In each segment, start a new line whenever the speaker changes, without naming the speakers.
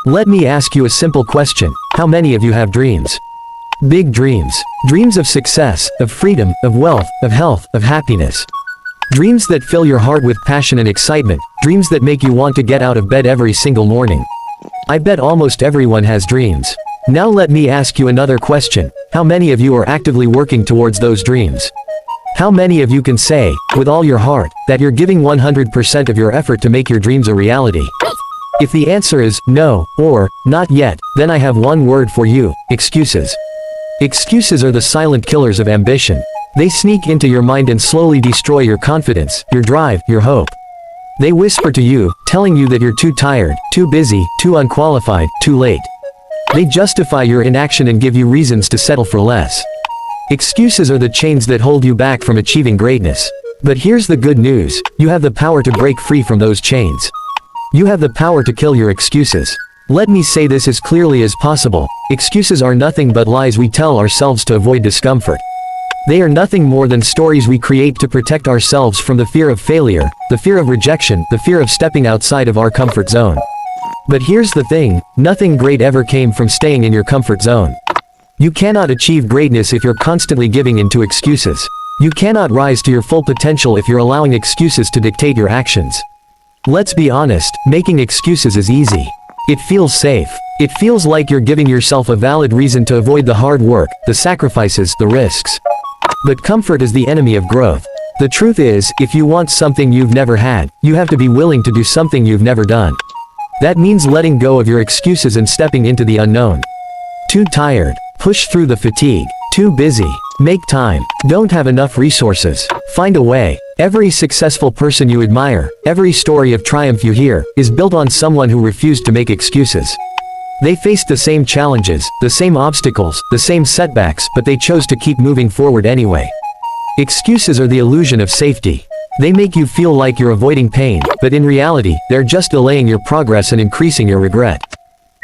Let me ask you a simple question. How many of you have dreams? Big dreams. Dreams of success, of freedom, of wealth, of health, of happiness. Dreams that fill your heart with passion and excitement. Dreams that make you want to get out of bed every single morning. I bet almost everyone has dreams. Now let me ask you another question. How many of you are actively working towards those dreams? How many of you can say, with all your heart, that you're giving 100% of your effort to make your dreams a reality? If the answer is no, or not yet, then I have one word for you: excuses. Excuses are the silent killers of ambition. They sneak into your mind and slowly destroy your confidence, your drive, your hope. They whisper to you, telling you that you're too tired, too busy, too unqualified, too late. They justify your inaction and give you reasons to settle for less. Excuses are the chains that hold you back from achieving greatness. But here's the good news: you have the power to break free from those chains. You have the power to kill your excuses. Let me say this as clearly as possible. Excuses are nothing but lies we tell ourselves to avoid discomfort. They are nothing more than stories we create to protect ourselves from the fear of failure, the fear of rejection, the fear of stepping outside of our comfort zone. But here's the thing: nothing great ever came from staying in your comfort zone. You cannot achieve greatness if you're constantly giving in to excuses. You cannot rise to your full potential if you're allowing excuses to dictate your actions. Let's be honest, making excuses is easy. It feels safe. It feels like you're giving yourself a valid reason to avoid the hard work, the sacrifices, the risks. But comfort is the enemy of growth. The truth is, if you want something you've never had, you have to be willing to do something you've never done. That means letting go of your excuses and stepping into the unknown. Too tired. Push through the fatigue. Too busy. Make time. Don't have enough resources. Find a way. Every successful person you admire, every story of triumph you hear, is built on someone who refused to make excuses. They faced the same challenges, the same obstacles, the same setbacks, but they chose to keep moving forward anyway. Excuses are the illusion of safety. They make you feel like you're avoiding pain, but in reality, they're just delaying your progress and increasing your regret.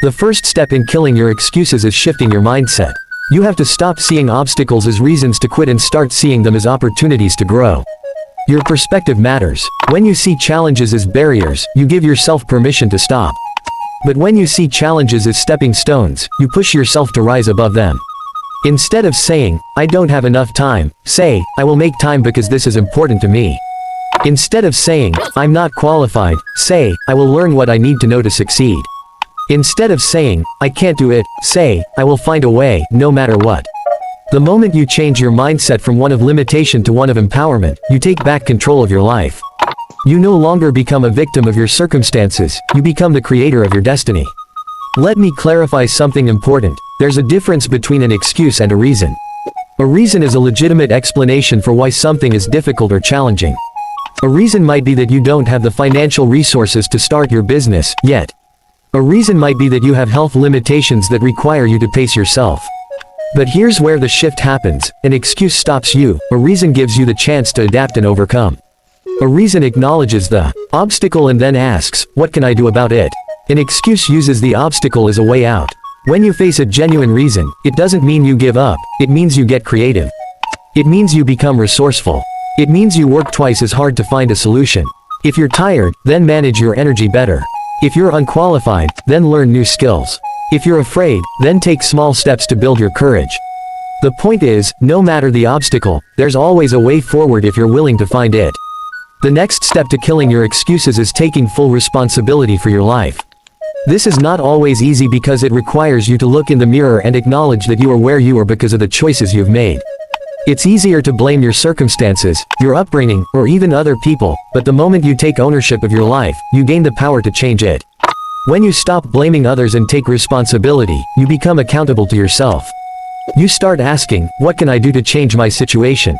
The first step in killing your excuses is shifting your mindset. You have to stop seeing obstacles as reasons to quit and start seeing them as opportunities to grow. Your perspective matters. When you see challenges as barriers, you give yourself permission to stop. But when you see challenges as stepping stones, you push yourself to rise above them. Instead of saying, "I don't have enough time," say, "I will make time because this is important to me." Instead of saying, "I'm not qualified," say, "I will learn what I need to know to succeed." Instead of saying, "I can't do it," say, "I will find a way, no matter what." The moment you change your mindset from one of limitation to one of empowerment, you take back control of your life. You no longer become a victim of your circumstances, you become the creator of your destiny. Let me clarify something important. There's a difference between an excuse and a reason. A reason is a legitimate explanation for why something is difficult or challenging. A reason might be that you don't have the financial resources to start your business yet. A reason might be that you have health limitations that require you to pace yourself. But here's where the shift happens. An excuse stops you, a reason gives you the chance to adapt and overcome. A reason acknowledges the obstacle and then asks, "What can I do about it?" An excuse uses the obstacle as a way out. When you face a genuine reason, it doesn't mean you give up, it means you get creative. It means you become resourceful. It means you work twice as hard to find a solution. If you're tired, then manage your energy better. If you're unqualified, then learn new skills. If you're afraid, then take small steps to build your courage. The point is, no matter the obstacle, there's always a way forward if you're willing to find it. The next step to killing your excuses is taking full responsibility for your life. This is not always easy because it requires you to look in the mirror and acknowledge that you are where you are because of the choices you've made. It's easier to blame your circumstances, your upbringing, or even other people, but the moment you take ownership of your life, you gain the power to change it. When you stop blaming others and take responsibility, you become accountable to yourself. You start asking, "What can I do to change my situation?"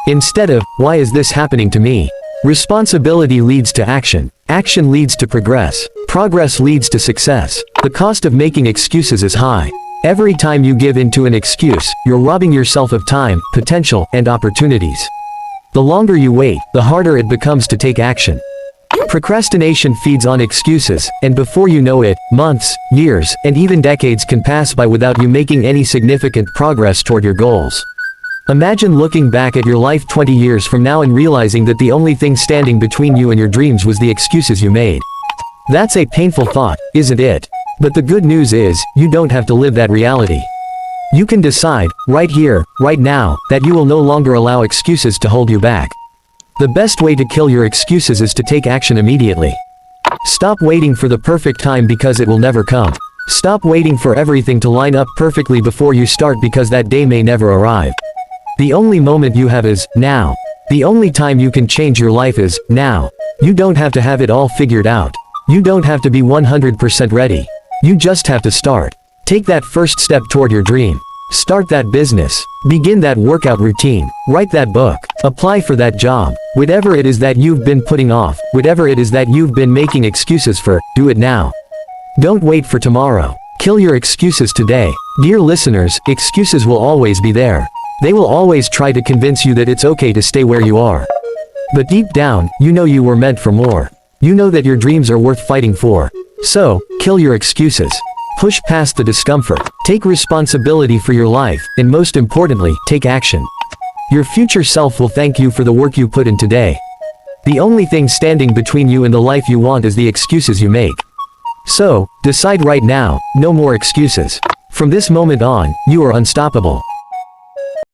Instead of, "Why is this happening to me?" Responsibility leads to action. Action leads to progress. Progress leads to success. The cost of making excuses is high. Every time you give in to an excuse, you're robbing yourself of time, potential, and opportunities. The longer you wait, the harder it becomes to take action. Procrastination feeds on excuses, and before you know it, months, years, and even decades can pass by without you making any significant progress toward your goals. Imagine looking back at your life 20 years from now and realizing that the only thing standing between you and your dreams was the excuses you made. That's a painful thought, isn't it? But the good news is, you don't have to live that reality. You can decide, right here, right now, that you will no longer allow excuses to hold you back. The best way to kill your excuses is to take action immediately. Stop waiting for the perfect time because it will never come. Stop waiting for everything to line up perfectly before you start because that day may never arrive. The only moment you have is now. The only time you can change your life is now. You don't have to have it all figured out. You don't have to be 100% ready. You just have to start. Take that first step toward your dream. Start that business. Begin that workout routine. Write that book. Apply for that job. Whatever it is that you've been putting off, whatever it is that you've been making excuses for, do it now. Don't wait for tomorrow. Kill your excuses today. Dear listeners, excuses will always be there. They will always try to convince you that it's okay to stay where you are. But deep down, you know you were meant for more. You know that your dreams are worth fighting for. So, kill your excuses. Push past the discomfort. Take responsibility for your life, and most importantly, take action. Your future self will thank you for the work you put in today. The only thing standing between you and the life you want is the excuses you make. So, decide right now, no more excuses. From this moment on, you are unstoppable.